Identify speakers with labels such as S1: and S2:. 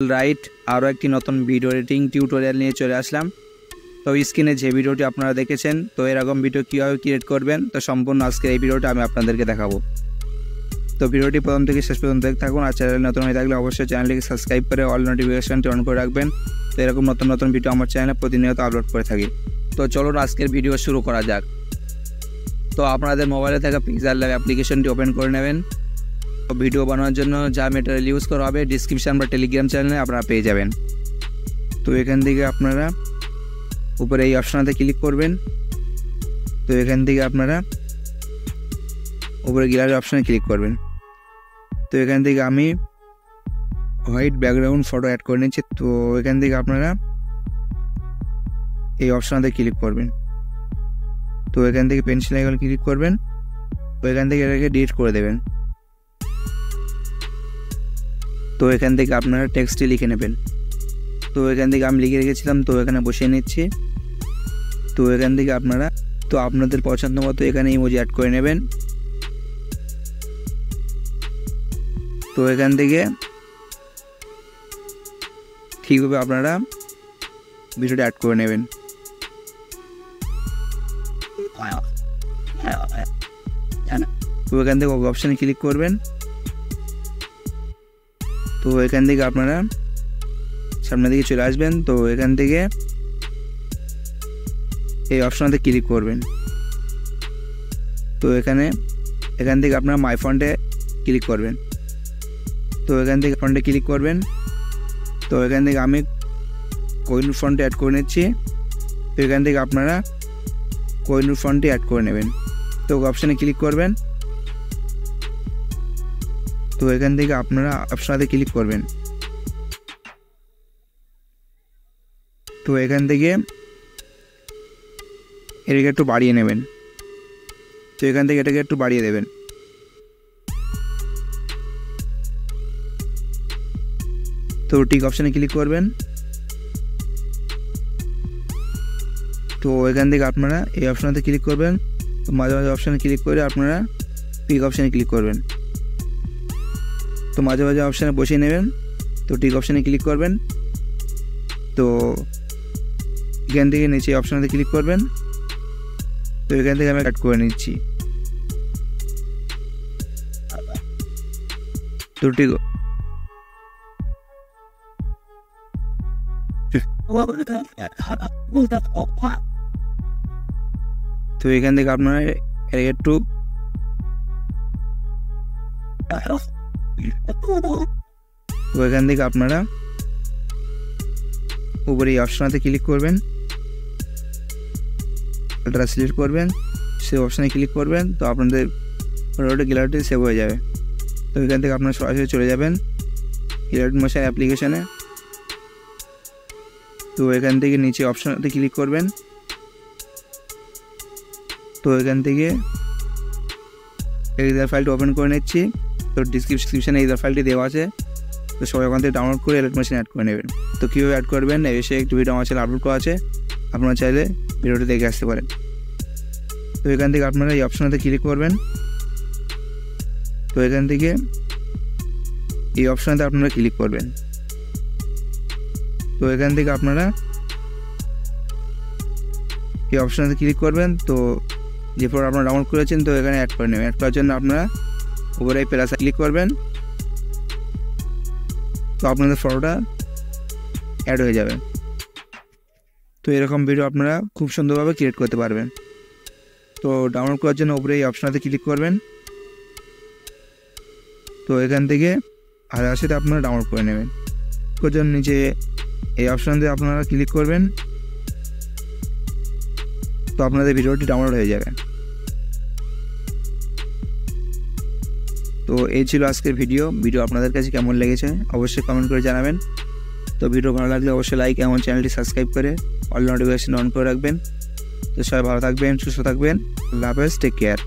S1: Right আরও একটি নতুন ভিডিও এডিটিং টিউটোরিয়াল নিয়ে চলে আসলাম। তো স্ক্রিনে যে ভিডিওটি আপনারা দেখেছেন, তো এরকম ভিডিও কীভাবে ক্রিয়েট করবেন, তো সম্পূর্ণ আজকের এই ভিডিওটা আমি আপনাদেরকে দেখাবো। তো ভিডিওটি প্রথম থেকে শেষ পর্যন্ত দেখতে থাকুন। আর চ্যানেল নতুন হয়ে থাকলে অবশ্যই চ্যানেলটিকে সাবস্ক্রাইব করে অল নোটিফিকেশনটি অন করে রাখবেন। তো এরকম নতুন নতুন ভিডিও আমার চ্যানেলে প্রতিনিয়ত আপলোড করে থাকি। তো চলুন আজকের ভিডিও শুরু করা যাক। তো আপনাদের মোবাইলে থাকা পিক্সেল ল্যাব অ্যাপ্লিকেশনটি ওপেন করে নেবেন। তো ভিডিও বানানোর জন্য যা ম্যাটেরিয়াল ইউজ করা হবে ডিসক্রিপশান বা টেলিগ্রাম চ্যানেলে আপনারা পেয়ে যাবেন। তো এখান থেকে আপনারা উপরে এই অপশানটাতে ক্লিক করবেন। তো এখান থেকে আপনারা উপরে গ্যালারি অপশানে ক্লিক করবেন। তো এখান থেকে আমি হোয়াইট ব্যাকগ্রাউন্ড ফটো অ্যাড করে নিচ্ছি। তো এখান থেকে আপনারা এই অপশানটাতে ক্লিক করবেন। তো এখান থেকে পেন্সিল আইকনে ক্লিক করবেন। তো এখান থেকে এটাকে ডিলিট করে দেবেন। তো এখান থেকে আপনারা টেক্সটটি লিখে নেবেন। তো এখান থেকে আমি লিখে রেখেছিলাম, তো এখানে বসিয়ে নিচ্ছি। তো এখান থেকে আপনারা আপনাদের পছন্দ মতো এখানে ইমোজি অ্যাড করে নেবেন। তো এখান থেকে ঠিকভাবে আপনারা ভিডিওটা অ্যাড করে নেবেন। তো এখান থেকে অপশানে ক্লিক করবেন। তো এখান থেকে আপনারা সামনের দিকে চলে আসবেন। তো এখান থেকে এই অপশানটাতে ক্লিক করবেন। তো এখান থেকে আপনারা মাই ফন্টে ক্লিক করবেন। তো এখান থেকে ফন্টে ক্লিক করবেন। তো এখান থেকে আমি কোহিনূর ফন্টে অ্যাড করে নিচ্ছি। তো এখান থেকে আপনারা কোহিনূর ফন্টে অ্যাড করে নেবেন। তো অপশানে ক্লিক করবেন। তো এখান থেকে আপনারা অপশানটাতে ক্লিক করবেন। তো এখান থেকে এটাকে একটু বাড়িয়ে নেবেন। তো এখান থেকে এটাকে একটু বাড়িয়ে দেবেন। তো টিক অপশানে ক্লিক করবেন। তো এখান থেকে আপনারা এই অপশানটাতে ক্লিক করবেন। তো মাঝে মাঝে অপশানে ক্লিক করে আপনারা টিক অপশানে ক্লিক করবেন। তো মাঝে মাঝে অপশানে বসিয়ে নেবেন। তো টিক অপশানে ক্লিক করবেন। তো এখান থেকে নিচে অপশানটাতে ক্লিক করবেন। তো এখান থেকে আমি কাট করে নিচ্ছি। তো ঠিক তো এখান থেকে আপনারা একটু তো এখান থেকে আপনারা উপরে এই অপশানটাতে ক্লিক করবেন। এটা সিলেক্ট করবেন, সেই অপশানে ক্লিক করবেন। তো আপনাদের গ্যালারিটি সেভ হয়ে যাবে। তো এখান থেকে আপনারা সরাসরি চলে যাবেন গ্যালারি মোশন অ্যাপ্লিকেশানে। তো এখান থেকে নিচে অপশানটাতে ক্লিক করবেন। তো এখান থেকে এডিটর ফাইলটি ওপেন করে নিচ্ছি। তো ডিসক্রিপশানে এডিটর ফাইলটি দেওয়া আছে। তো সবাই ওখান থেকে ডাউনলোড করে এডিট মেশিন অ্যাড করে নেবেন। তো কীভাবে অ্যাড করবেন এই বিষয়ে একটু ভিডিও আমার চ্যানেলে আপলোড করা আছে, আপনারা চাইলে ভিডিওটি দেখে আসতে পারেন। তো এখান থেকে আপনারা এই অপশানটাতে ক্লিক করবেন। তো এখান থেকে এই অপশানটাতে আপনারা ক্লিক করবেন। তো এখান থেকে আপনারা এই অপশানটাতে ক্লিক করবেন। তো যে ফটো আপনারা ডাউনলোড করেছেন তো এখানে অ্যাড করে নেবেন। অ্যাড করার জন্য আপনারা উপরে এই প্লাসে ক্লিক করবেন। তো আপনাদের ফটোটা অ্যাড হয়ে যাবে। তো এরকম ভিডিও আপনারা খুব সুন্দরভাবে ক্রিয়েট করতে পারবেন। তো ডাউনলোড করার জন্য উপরে এই অপশানটাতে ক্লিক করবেন। তো এখান থেকে সাথে আপনারা ডাউনলোড করে নেবেন। করার জন্য নিচে এই অপশানতে আপনারা ক্লিক করবেন। তো আপনাদের ভিডিওটি ডাউনলোড হয়ে যাবে। তো এই ছিল আজকের ভিডিও আপনাদের কাছে কেমন লেগেছে অবশ্যই কমেন্ট করে জানাবেন। তো ভিডিও ভালো লাগলে অবশ্যই লাইক এবং চ্যানেলটি সাবস্ক্রাইব করে অল নোটিফিকেশন অন করে রাখবেন। তো সবাই ভালো থাকবেন, সুস্থ থাকবেন। আল্লাহ হাফেজ, টেক কেয়ার।